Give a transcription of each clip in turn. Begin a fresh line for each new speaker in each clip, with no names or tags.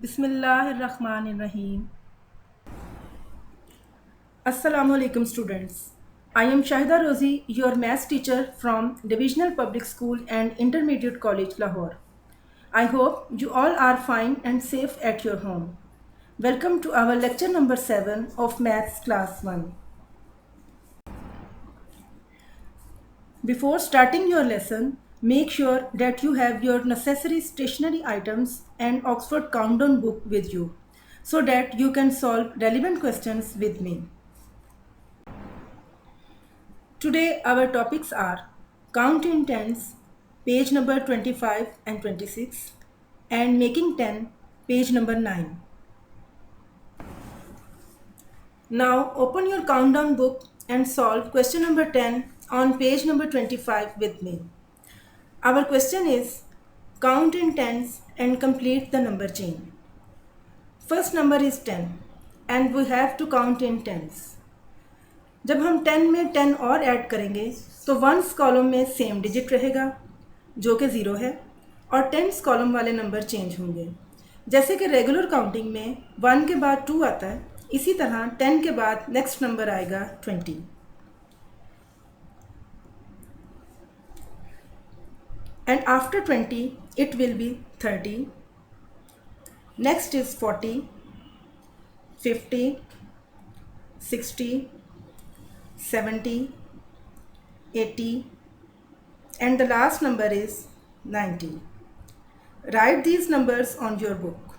Bismillahirrahmanirrahim. Assalamu alaikum students. I am Shahida Rozi, your maths teacher from Divisional Public School and Intermediate College, Lahore. I hope you all are fine and safe at your home. Welcome to our lecture number 7 of Maths Class 1. Before starting your lesson, make sure that you have your necessary stationery items and Oxford Countdown book with you so that you can solve relevant questions with me. Today our topics are count in tens, page number 25 and 26, and making 10, page number 9. Now open your countdown book and solve question number 10 on page number 25 with me. Our question is count in tens and complete the number chain. First number is 10 and we have to count in tens. जब हम 10 में 10 और add करेंगे तो ones column में same digit रहेगा जो कि 0 है और टेंस कॉलम वाले नंबर चेंज होंगे। जैसे कि रेगुलर काउंटिंग में 1 के बाद 2 आता है, इसी तरह 10 के बाद नेक्स्ट नंबर आएगा 20 and after 20 it will be 30, next is 40, 50, 60, 70, 80 and the last number is 90. Write these numbers on your book.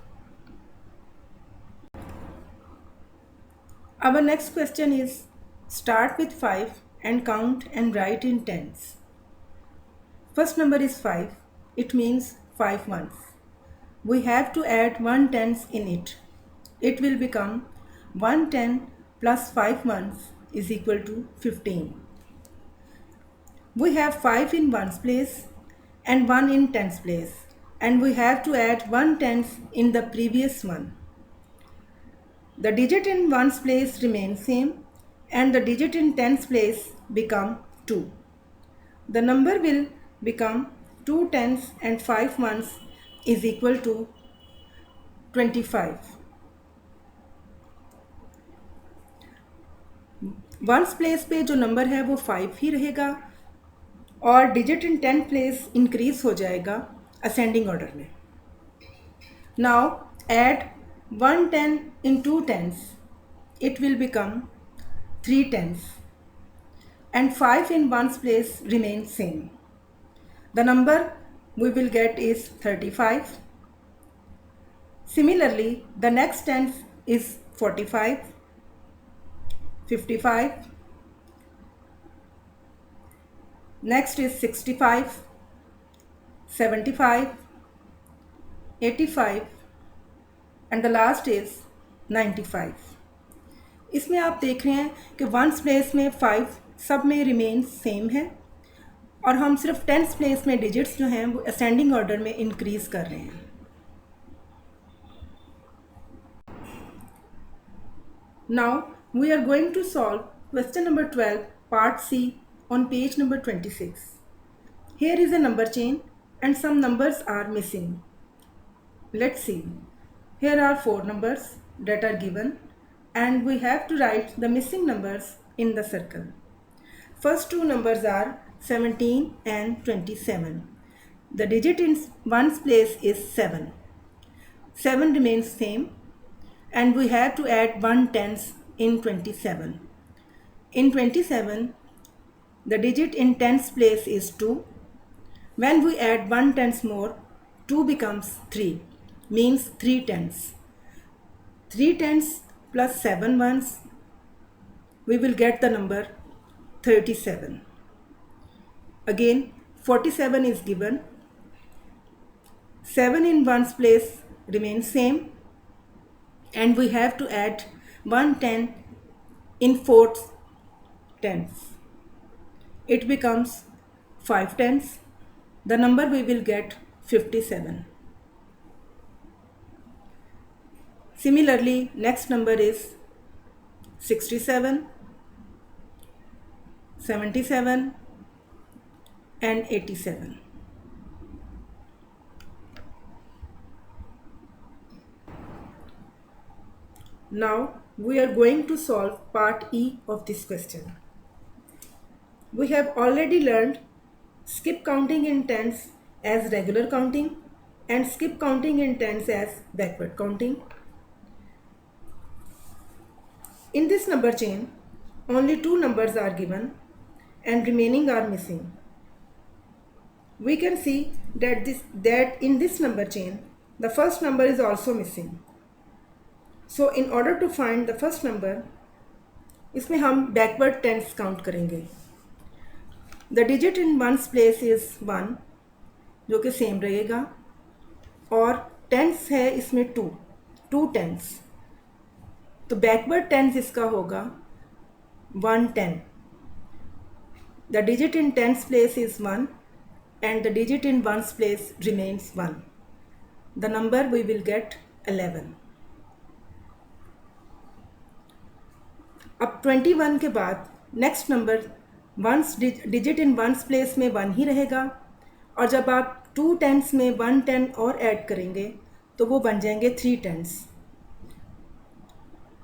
Our next question is start with 5 and count and write in tens. First number is 5. It means 5 ones. We have to add 1 tens in it. It will become 110 plus 5 ones is equal to 15. We have 5 in ones place and 1 in tens place and we have to add 1 tens in the previous one. The digit in ones place remains same and the digit in tens place become 2. The number will become 2 tens and 5 ones is equal to 25. Ones place पे जो number है वो 5 ही रहेगा और digit in 10 place increase हो जाएगा ascending order में. Now add 110 in 2 tens, it will become 3 tens and 5 in ones place remains same. The number we will get is 35. Similarly, the next tens is 45, 55, next is 65, 75, 85 and the last is 95. इसमें आप देख रहे हैं कि ones place में 5 सब में remain same है और हम सिर्फ टेंस प्लेस में डिजिट्स जो हैं वो असेंडिंग ऑर्डर में इंक्रीज कर रहे हैं. Now we are going to solve question number 12 part C on page number 26. Here is a number chain and some numbers are missing. Let's see. Here are 4 numbers that are given and we have to write the missing numbers in the circle. First two numbers are 17 and 27. The digit in ones place is 7. 7 remains same and we have to add 1 tens in 27. In 27, the digit in tens place is 2. When we add 1 tens more, 2 becomes 3, means 3 tens. 3 tens plus 7 ones, we will get the number 37. Again, 47 is given. 7 in ones place remains same and we have to add 110 in fourth tens. It becomes 5 tens. The number we will get 57. Similarly, next number is 67, 77 and 87. Now we are going to solve part E of this question. We have already learned skip counting in tens as regular counting and skip counting in tens as backward counting. In this number chain, only two numbers are given and remaining are missing. We can see that in this number chain, the first number is also missing. So in order to find the first number, इसमें हम backward tens count करेंगे. The digit in ones place is 1, जो कि same रहेगा, और tense है इसमें 2 tense. तो बैकवर्ड टेंस इसका होगा 110. The digit in tens place is 1 and the digit in ones place remains 1. The number we will get 11. अब 21 के बाद next number ones digit in ones place में 1 ही रहेगा, और जब आप 2 टेंस में 1 10 और ऐड करेंगे तो वो बन जाएंगे 3 टेंस.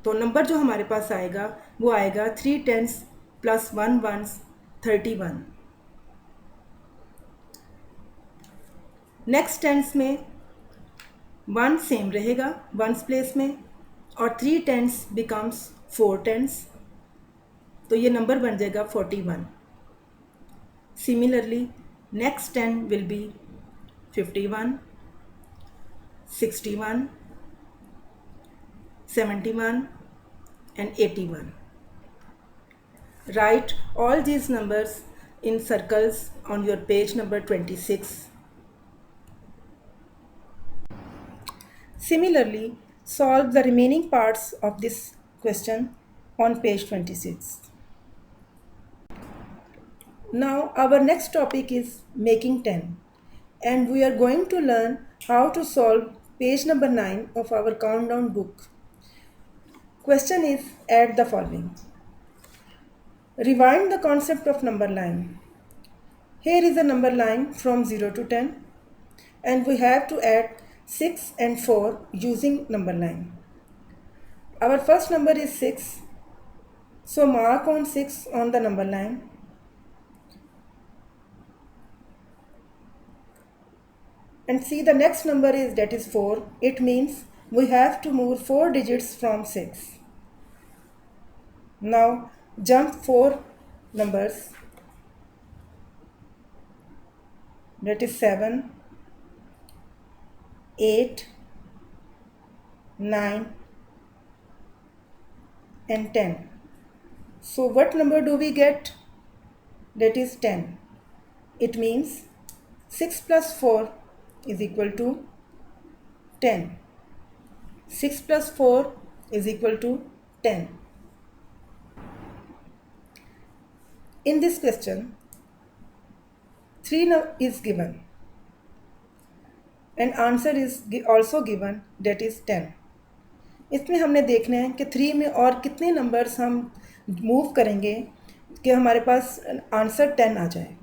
तो नंबर जो हमारे पास आएगा वो आएगा 3 tens plus 1 ones 31. Next tens में 1 सेम रहेगा वंस प्लेस में, और 3 टेंस बिकम्स 4 टेंस, तो ये नंबर बन जाएगा 41. Similarly next 10 will be 51, 61, 71 and 81. Write all these numbers in circles on your page number 26. Similarly, solve the remaining parts of this question on page 26. Now our next topic is making 10, and we are going to learn how to solve page number 9 of our countdown book. Question is add the following. Rewind the concept of number line. Here is a number line from 0 to 10 and we have to add 6 and 4 using number line. Our first number is 6, so mark on 6 on the number line. And see the next number is that is 4. It means we have to move 4 digits from 6. Now jump 4 numbers, that is 7, 8, 9 and 10. So what number do we get? That is 10. It means 6 plus 4 is equal to 10. 6 plus 4 is equal to 10. In this question, 3 is given and answer is also given, that is 10. इसमें हमने देखना है कि 3 में और कितने numbers हम move करेंगे कि हमारे पास आंसर 10 आ जाए.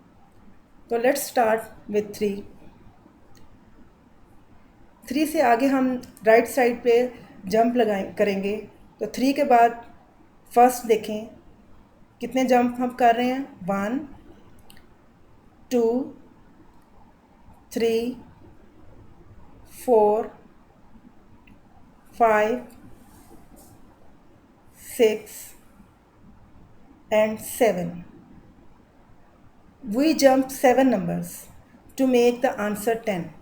तो लेट्स स्टार्ट विथ 3. 3 से आगे हम राइट साइड पे जंप करेंगे. तो 3 के बाद फर्स्ट देखें कितने जंप हम कर रहे हैं. 1, 2, 3, 4, 5, 6 and 7. We jump 7 numbers to make the answer 10.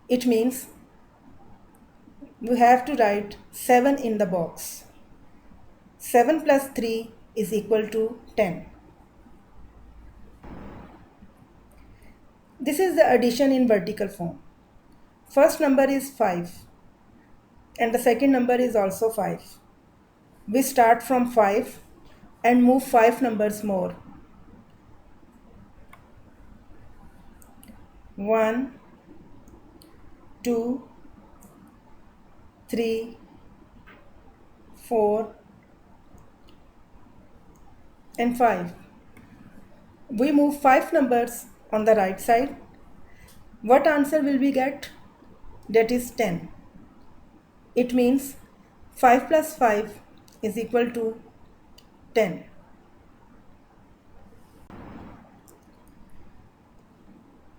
It means we have to write 7 in the box. 7 plus 3 is equal to 10. This is the addition in vertical form. First number is 5 and the second number is also 5. We start from 5 and move 5 numbers more. 1, 2, 3, 4 and 5. We move 5 numbers on the right side. What answer will we get? That is 10. It means 5 plus 5 is equal to 10.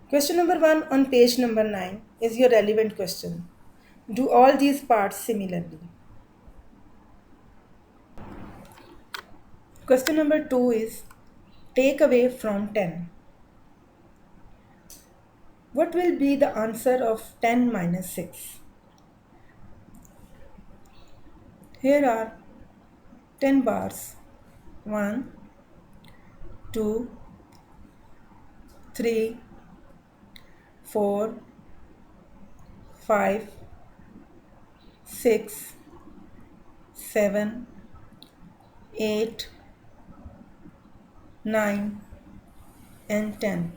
Question number 1 on page number 9 is your relevant question. Do all these parts similarly? Question number 2 is take away from 10. What will be the answer of 10 minus 6? Here are 10 bars. 1, 2, 3, 4, 5, 6, 7, 8, 9 and 10.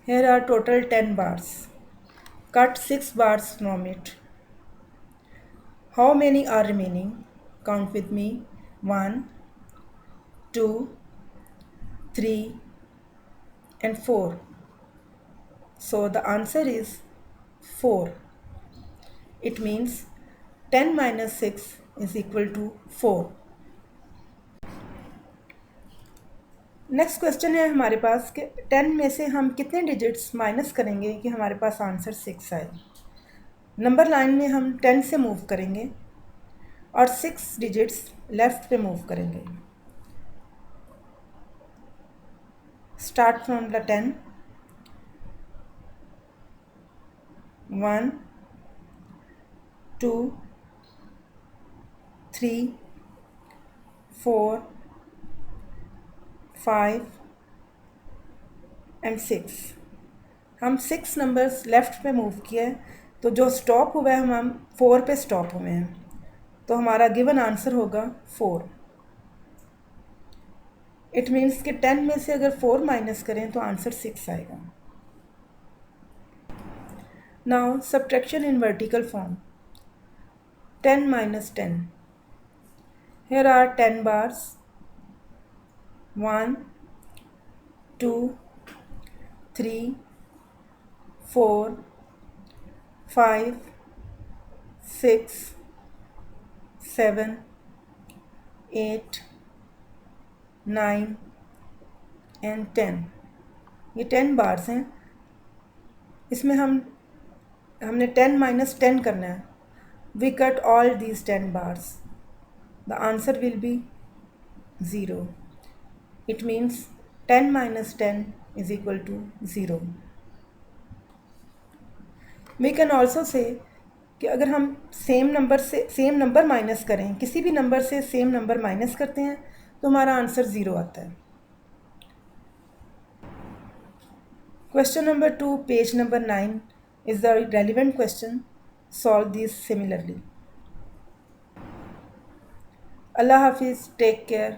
Here are total 10 bars. Cut 6 bars from it. How many are remaining? Count with me. 1, 2, 3 and 4. So the answer is 4. It means 10 minus 6 is equal to 4. Next question है हमारे पास कि 10 में से हम कितने digits minus करेंगे कि हमारे पास आंसर 6 आए। नंबर लाइन में हम 10 से मूव करेंगे और 6 डिजिट्स लेफ्ट पे मूव करेंगे। Start from the 10, 1, 2, 3, 4, 5 and 6। हम 6 नंबर्स लेफ़्ट पे मूव किए हैं, तो जो स्टॉप हुआ है हम 4 पे स्टॉप हुए हैं, तो हमारा गिवन आंसर होगा 4। इट मीन्स कि 10 में से अगर 4 माइनस करें तो आंसर 6 आएगा। Now subtraction in vertical form. 10 minus 10. Here are 10 bars. 1, 2, 3, 4, 5, 6, 7, 8, 9 and 10। ये 10 बार्स हैं। इसमें हमने 10 minus 10 करना है। We cut all these 10 bars. The answer will be 0. It means 10 minus 10 is equal to 0. We can also say कि अगर हम same number minus करें, किसी भी नंबर से सेम नंबर माइनस करते हैं तो हमारा आंसर 0 आता है। Question number 2, page number 9 is the relevant question. Solve these similarly. Allah Hafiz, take care.